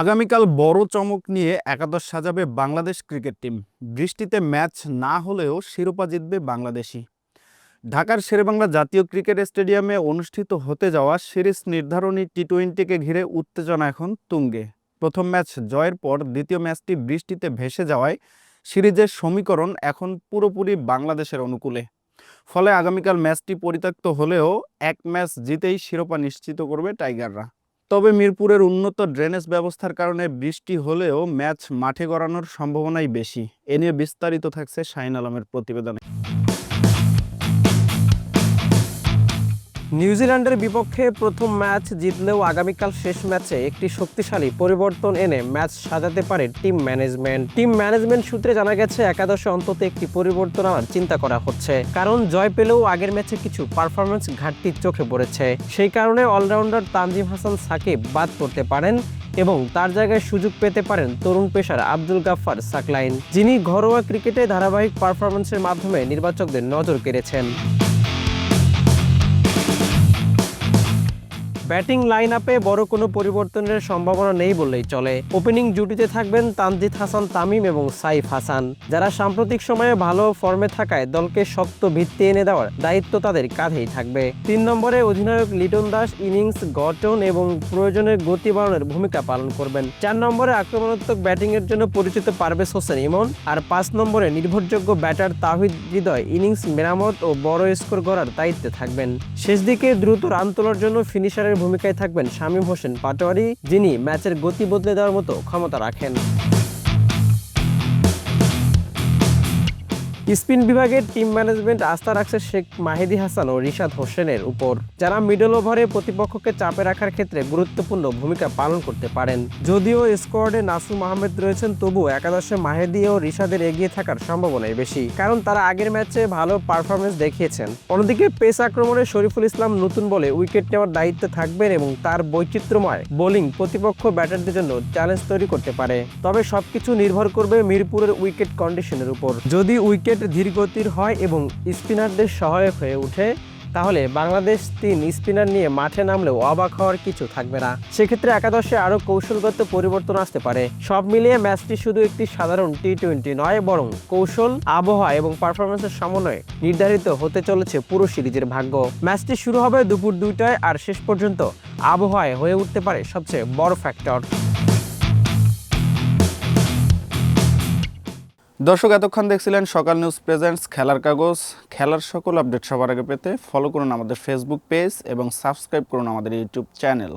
আগামীকাল বড় চমক নিয়ে একাদশ সাজাবে বাংলাদেশ ক্রিকেট টিম। বৃষ্টিতে ম্যাচ না হলেও শিরোপা জিতবে বাংলাদেশই। ঢাকার শেরেবাংলা জাতীয় ক্রিকেট স্টেডিয়ামে অনুষ্ঠিত হতে যাওয়া সিরিজ নির্ধারণী টি-20কে ঘিরে উত্তেজনা এখন তুঙ্গে। প্রথম ম্যাচ জয়ের পর দ্বিতীয় ম্যাচটি বৃষ্টিতে ভেসে যাওয়ায় সিরিজের সমীকরণ এখন পুরোপুরি বাংলাদেশের অনুকূলে। ফলে আগামীকাল ম্যাচটি পরিত্যক্ত হলেও এক ম্যাচ জিতেই শিরোপা নিশ্চিত করবে টাইগাররা। তবে মিরপুরের উন্নত ড্রেনেজ ব্যবস্থার কারণে বৃষ্টি হলেও ম্যাচ মাঠে গড়ানোর সম্ভাবনাই বেশি। এ নিয়ে বিস্তারিত থাকছে শাহিন আলমের প্রতিবেদনে। নিউজিল্যান্ডের বিপক্ষে প্রথম ম্যাচ জিতলেও আগামীকাল শেষ ম্যাচে একটি শক্তিশালী পরিবর্তন এনে ম্যাচ সাজাতে পারে টিম ম্যানেজমেন্ট সূত্রে জানা গেছে একাদশে অন্তত একটি পরিবর্তন আনার চিন্তা করা হচ্ছে, কারণ জয় পেলেও আগের ম্যাচে কিছু পারফরমেন্স ঘাটতি চোখে পড়েছে। সেই কারণে অলরাউন্ডার তানজিম হাসান সাকিব বাদ পড়তে পারেন এবং তার জায়গায় সুযোগ পেতে পারেন তরুণ পেসার আব্দুল গাফফার সাকলাইন, যিনি ঘরোয়া ক্রিকেটে ধারাবাহিক পারফরমেন্সের মাধ্যমে নির্বাচকদের নজর কেড়েছেন। ব্যাটিং লাইন আপে বড় কোনো পরিবর্তনের সম্ভাবনা নেই বললেই চলে। ওপেনিং জুটিতে থাকবেন তানজিদ হাসান তামিম এবং সাইফ হাসান, যারা সাম্প্রতিক সময়ে ভালো ফর্মে থাকায় দলকে শক্ত ভিত্তি এনে দেওয়ার দায়িত্ব তাদের কাঁধেই থাকবে। 3 নম্বরে অধিনায়ক লিটন দাস ইনিংস গঠন এবং প্রয়োজনে গতি বাড়ানোর ভূমিকা পালন করবেন। 4 নম্বরে আক্রমণাত্মক ব্যাটিংয়ের জন্য পরিচিত পারভেজ হোসেন ইমন, আর 5 নম্বরে নির্ভরযোগ্য ব্যাটার তাওহিদ হৃদয় ইনিংস মেরামত ও বড় স্কোর গড়ার দায়িত্বে থাকবেন। শেষ দিকে দ্রুত রান তোলার জন্য ফিনিশারের ভূমিকায় থাকবেন শামীম হোসেন পাটোয়ারি, যিনি ম্যাচের গতি বদলে দেওয়ার মতো ক্ষমতা রাখেন। স্পিন বিভাগের টিম ম্যানেজমেন্ট আস্থা রাখছে শেখ মাহেদী হাসান ও রিশাদ হোসেনের উপর, যারা মিডল ওভারে প্রতিপক্ষকে চাপে রাখার ক্ষেত্রে গুরুত্বপূর্ণ ভূমিকা পালন করতে পারেন। যদিও স্কোয়াডে নাসুম আহমেদ রয়েছেন, তবুও একাদশে মাহেদী ও রিশাদের এগিয়ে থাকার সম্ভাবনাই বেশি, কারণ তারা আগের ম্যাচে ভালো পারফরমেন্স দেখিয়েছেন। অন্যদিকে পেস আক্রমণে শরীফুল ইসলাম নতুন বলে উইকেট নেওয়ার দায়িত্বে থাকবেন এবং তার বৈচিত্র্যময় বোলিং প্রতিপক্ষ ব্যাটারদের জন্য চ্যালেঞ্জ তৈরি করতে পারে। তবে সবকিছু নির্ভর করবে মিরপুরের উইকেট কন্ডিশনের উপর। যদি উইকেট ধীরগতির হয় এবং স্পিনারদের সহায়ক হয়ে ওঠে, তাহলে বাংলাদেশ 3 স্পিনার নিয়ে মাঠে নামলেও অবাক হওয়ার কিছু থাকবে না। সেক্ষেত্রে একাদশে আরও কৌশলগত পরিবর্তন আসতে পারে। সব মিলিয়ে ম্যাচটি শুধু একটি সাধারণ টি-20 নয়, বরং কৌশল, আবহাওয়া এবং পারফরমেন্সের সমন্বয়ে নির্ধারিত হতে চলেছে পুরো সিরিজের ভাগ্য। ম্যাচটি শুরু হবে দুপুর 2টায়, আর শেষ পর্যন্ত আবহাওয়ায় হয়ে উঠতে পারে সবচেয়ে বড় ফ্যাক্টর। দর্শক, এতক্ষণ দেখছিলেন সকাল নিউজ প্রেজেন্টস খেলার কাগজ। খেলার সকল আপডেট সবার আগে পেতে ফলো করুন আমাদের ফেসবুক পেজ এবং সাবস্ক্রাইব করুন আমাদের ইউটিউব চ্যানেল।